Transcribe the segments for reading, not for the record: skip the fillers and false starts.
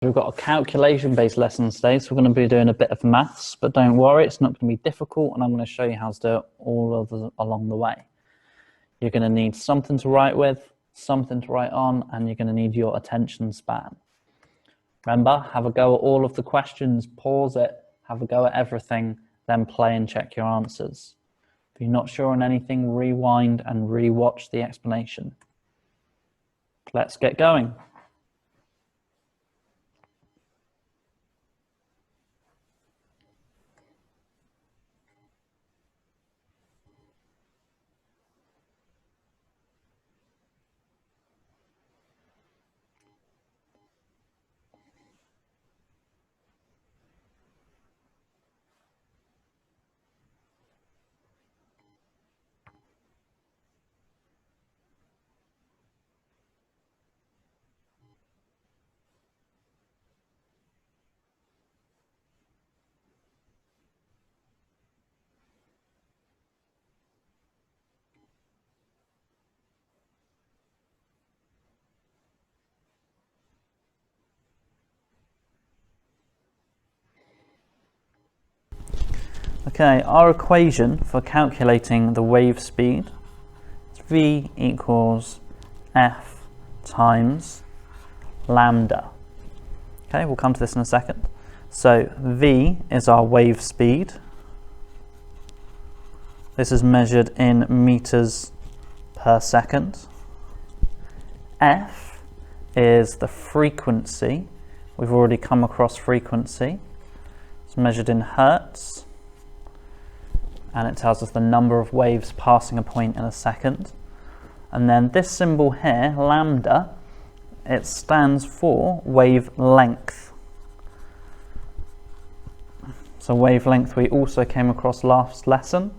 We've got a calculation-based lesson today, so we're going to be doing a bit of maths, but don't worry, it's not going to be difficult, and I'm going to show you how to do it all along the way. You're going to need something to write with, something to write on, and you're going to need your attention span. Remember, have a go at all of the questions, pause it, have a go at everything, then play and check your answers. If you're not sure on anything, rewind and re-watch the explanation. Let's get going. Okay, our equation for calculating the wave speed is V equals F times lambda. Okay, we'll come to this in a second. So V is our wave speed. This is measured in meters per second. F is the frequency. We've already come across frequency. It's measured in hertz, and it tells us the number of waves passing a point in a second. And then this symbol here, lambda, it stands for wavelength. So wavelength we also came across last lesson,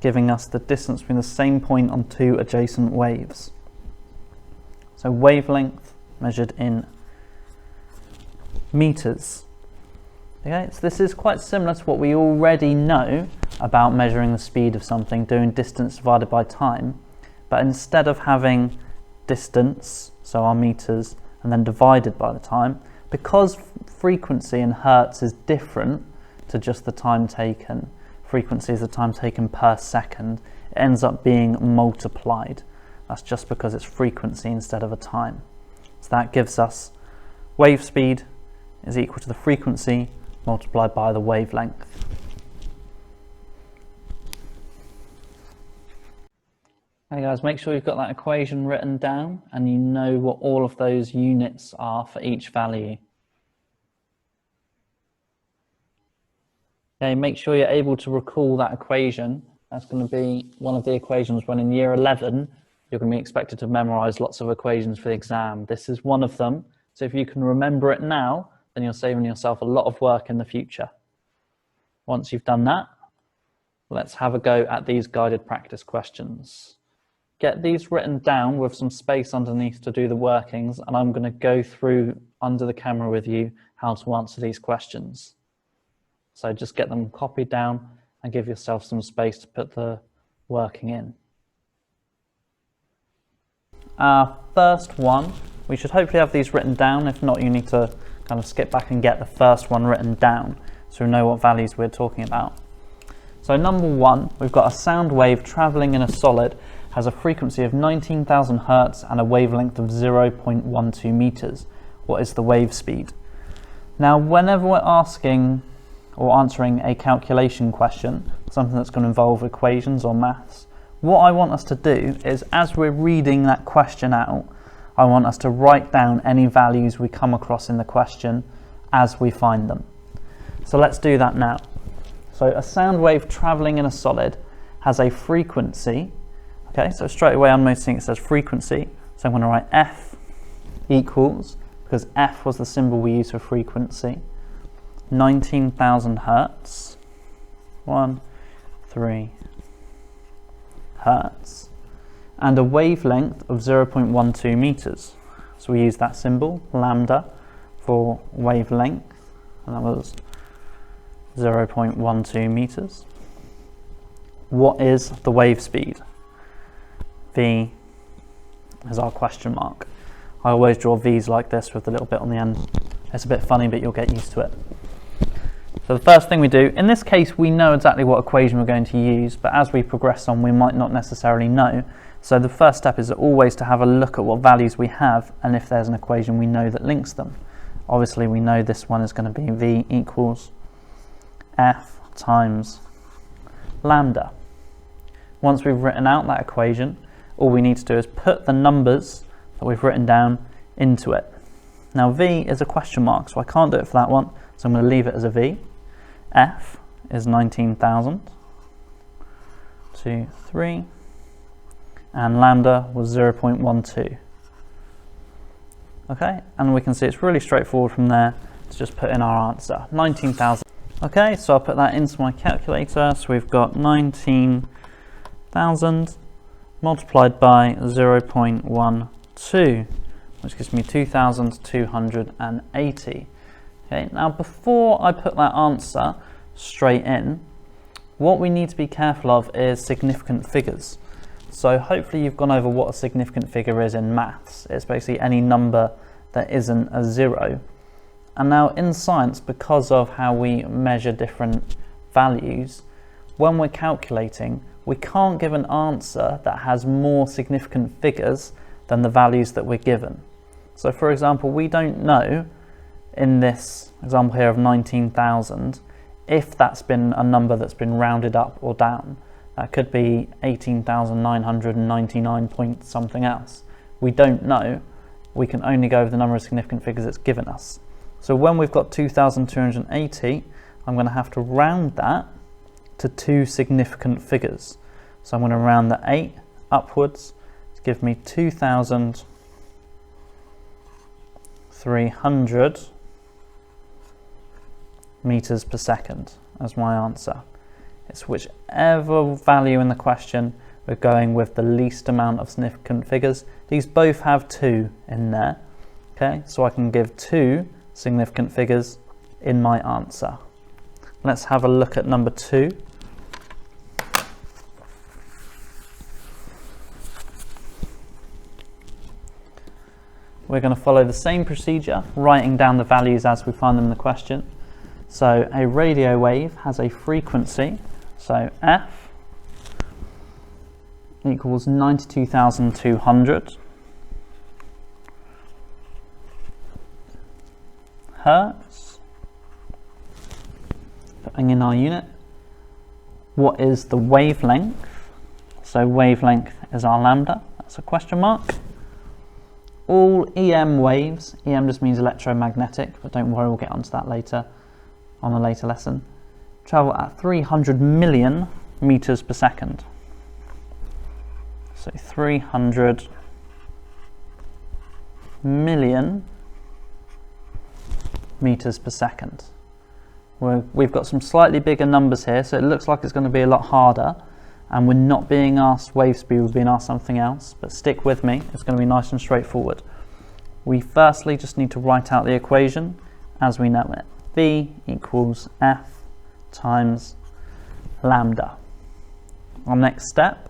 giving us the distance between the same point on two adjacent waves. So wavelength measured in meters. Okay, so this is quite similar to what we already know about measuring the speed of something, doing distance divided by time, but instead of having distance, so our meters, and then divided by the time, because frequency in hertz is different to just the time taken, frequency is the time taken per second, it ends up being multiplied. That's just because it's frequency instead of a time. So that gives us wave speed is equal to the frequency multiplied by the wavelength. Hey guys, make sure you've got that equation written down and you know what all of those units are for each value. Okay, make sure you're able to recall that equation. That's going to be one of the equations when in year 11 you're going to be expected to memorize lots of equations for the exam. This is one of them, so if you can remember it now, then you're saving yourself a lot of work in the future. Once you've done that, let's have a go at these guided practice questions. Get these written down with some space underneath to do the workings, and I'm going to go through under the camera with you how to answer these questions. So just get them copied down and give yourself some space to put the working in. Our first one, we should hopefully have these written down. If not, you need to kind of skip back and get the first one written down so we know what values we're talking about. So number one, we've got a sound wave traveling in a solid, has a frequency of 19,000 hertz and a wavelength of 0.12 meters. What is the wave speed? Now, whenever we're asking or answering a calculation question, something that's going to involve equations or maths, what I want us to do is, as we're reading that question out, I want us to write down any values we come across in the question as we find them. So let's do that now. So a sound wave traveling in a solid has a frequency. Okay, so straight away I'm noticing it says frequency. So I'm going to write F equals, because F was the symbol we use for frequency, 19,000 hertz, 13 hertz, and a wavelength of 0.12 meters. So we use that symbol, lambda, for wavelength, and that was 0.12 meters. What is the wave speed? V is our question mark. I always draw V's like this with a little bit on the end It's a bit funny, but you'll get used to it. So the first thing we do, in this case we know exactly what equation we're going to use, but as we progress on we might not necessarily know. So the first step is always to have a look at what values we have, and if there's an equation we know that links them. Obviously we know this one is going to be V equals F times lambda. Once we've written out that equation, all we need to do is put the numbers that we've written down into it. Now V is a question mark, so I can't do it for that one, so I'm going to leave it as a V. F is 19,000, 2, 3, and lambda was 0.12. Okay, and we can see it's really straightforward from there to just put in our answer, 19,000. Okay, so I'll put that into my calculator. So we've got 19,000 multiplied by 0.12, which gives me 2,280. Okay, now before I put that answer straight in, what we need to be careful of is significant figures. So hopefully you've gone over what a significant figure is in maths. It's basically any number that isn't a zero. And now in science, because of how we measure different values, when we're calculating, we can't give an answer that has more significant figures than the values that we're given. So for example, we don't know in this example here of 19,000 if that's been a number that's been rounded up or down. That could be 18,999 point something else. We don't know. We can only go over the number of significant figures it's given us. So when we've got 2,280, I'm going to have to round that to two significant figures. So I'm going to round the 8 upwards to give me 2,300 meters per second as my answer. It's whichever value in the question we're going with the least amount of significant figures. These both have 2 in there. Okay, so I can give 2 significant figures in my answer. Let's have a look at number 2. We're going to follow the same procedure, writing down the values as we find them in the question. So a radio wave has a frequency, so F equals 92,200 hertz. Putting in our unit. What is the wavelength? So wavelength is our lambda, that's a question mark. All EM waves, EM just means electromagnetic, but don't worry, we'll get onto that later on a later lesson, travel at 300 million meters per second. So 300 million meters per second. We've got some slightly bigger numbers here, so it looks like it's going to be a lot harder, and we're not being asked wave speed, we're being asked something else, but stick with me, it's going to be nice and straightforward. We firstly just need to write out the equation as we know it. V equals F times lambda. Our next step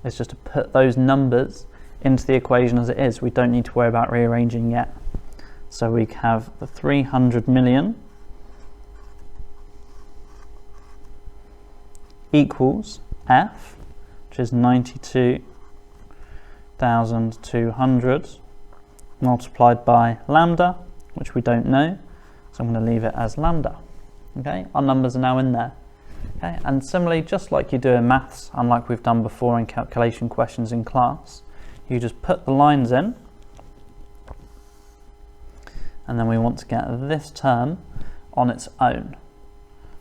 is just to put those numbers into the equation as it is. We don't need to worry about rearranging yet. So we have the 300 million equals F, which is 92,200 multiplied by lambda, which we don't know. So I'm going to leave it as lambda. Okay, our numbers are now in there. Okay, and similarly, just like you do in maths, unlike we've done before in calculation questions in class, you just put the lines in, and then we want to get this term on its own.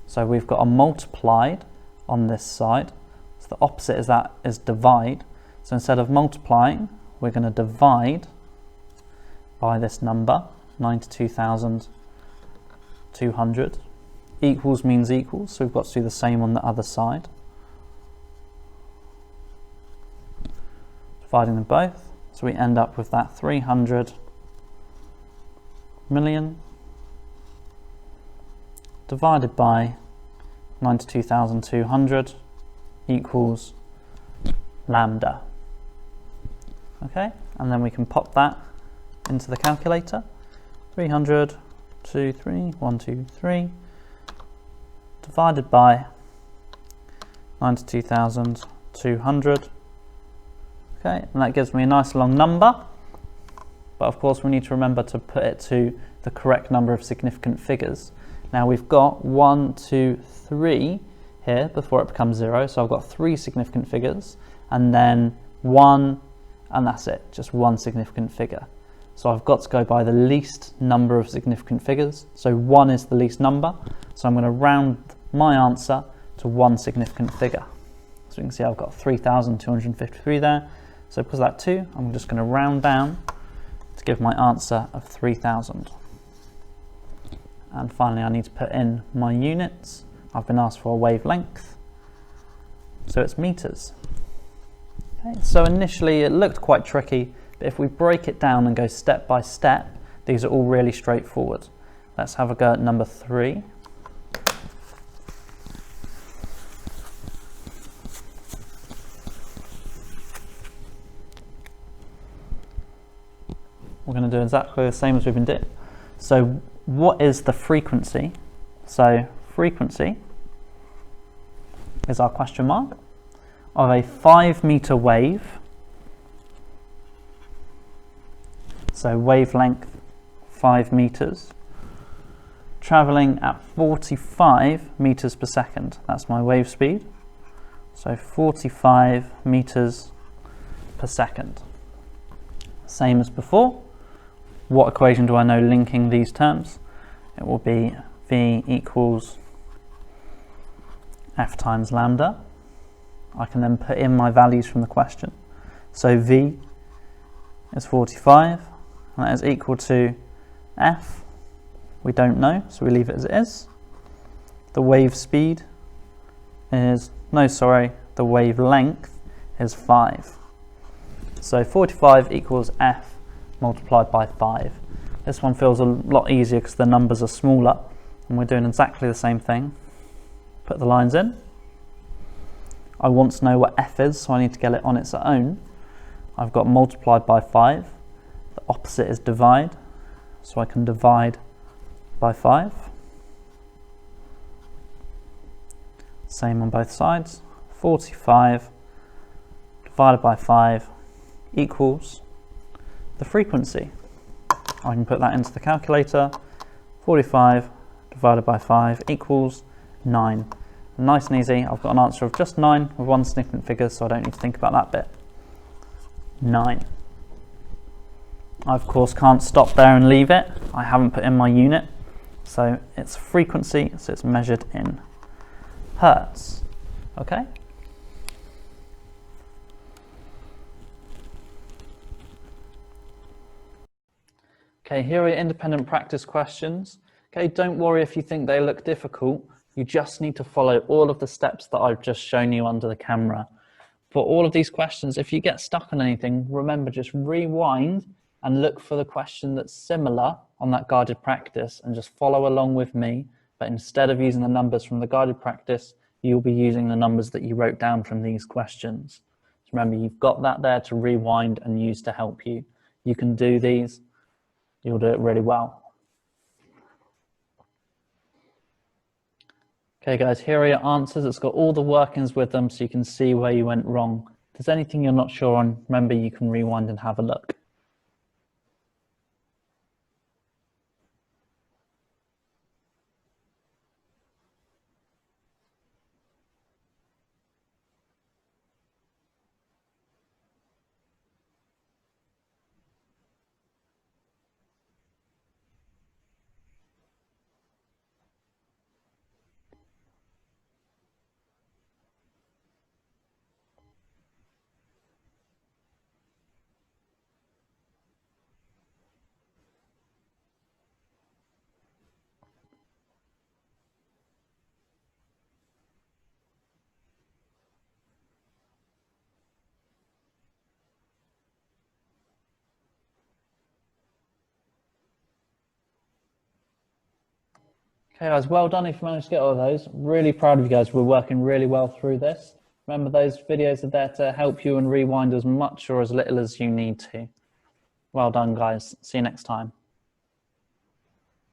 So we've got a multiplied on this side, so the opposite is that is divide. So instead of multiplying, we're going to divide by this number, 92,200. Equals means equals, so we've got to do the same on the other side. Dividing them both, so we end up with that 300 million divided by 92,200 equals lambda. Okay, and then we can pop that into the calculator. 300 2, 3, 1, 2, 3, divided by 92,200. Okay, and that gives me a nice long number, but of course we need to remember to put it to the correct number of significant figures. Now we've got 1, 2, 3 here before it becomes 0, so I've got 3 significant figures, and then 1, and that's it, just 1 significant figure. So I've got to go by the least number of significant figures, so 1 is the least number, so I'm going to round my answer to 1 significant figure. So you can see I've got 3,253 there. So because of that 2, I'm just going to round down to give my answer of 3,000. And finally, I need to put in my units. I've been asked for a wavelength, so it's meters. Okay, so initially it looked quite tricky, but if we break it down and go step by step, these are all really straightforward. Let's have a go at number 3. We're going to do exactly the same as we've been doing. So what is the frequency? So frequency is our question mark of a 5-meter wave. So wavelength 5 meters, traveling at 45 meters per second. That's my wave speed. So 45 meters per second. Same as before. What equation do I know linking these terms? It will be V equals F times lambda. I can then put in my values from the question. So V is 45, and that is equal to F. We don't know, so we leave it as it is. The wave speed is, the wavelength is 5. So 45 equals F multiplied by 5. This one feels a lot easier because the numbers are smaller, and we're doing exactly the same thing. Put the lines in. I want to know what F is, so I need to get it on its own. I've got multiplied by 5. The opposite is divide, so I can divide by 5. Same on both sides. 45 divided by 5 equals the frequency. I can put that into the calculator. 45 divided by 5 equals 9. Nice and easy. I've got an answer of just 9 with 1 significant figure, so I don't need to think about that bit. 9. I of course can't stop there and leave it. I haven't put in my unit, so it's frequency, so it's measured in hertz. Okay. Okay, here are your independent practice questions. Okay, don't worry if you think they look difficult. You just need to follow all of the steps that I've just shown you under the camera. For all of these questions, if you get stuck on anything, remember, just rewind and look for the question that's similar on that guided practice and just follow along with me. But instead of using the numbers from the guided practice, you'll be using the numbers that you wrote down from these questions. So remember, you've got that there to rewind and use to help you. You can do these. You'll do it really well. Okay guys, here are your answers. It's got all the workings with them so you can see where you went wrong. If there's anything you're not sure on, remember you can rewind and have a look. Okay guys, well done if you managed to get all of those. Really proud of you guys. We're working really well through this. Remember, those videos are there to help you and rewind as much or as little as you need to. Well done guys. See you next time.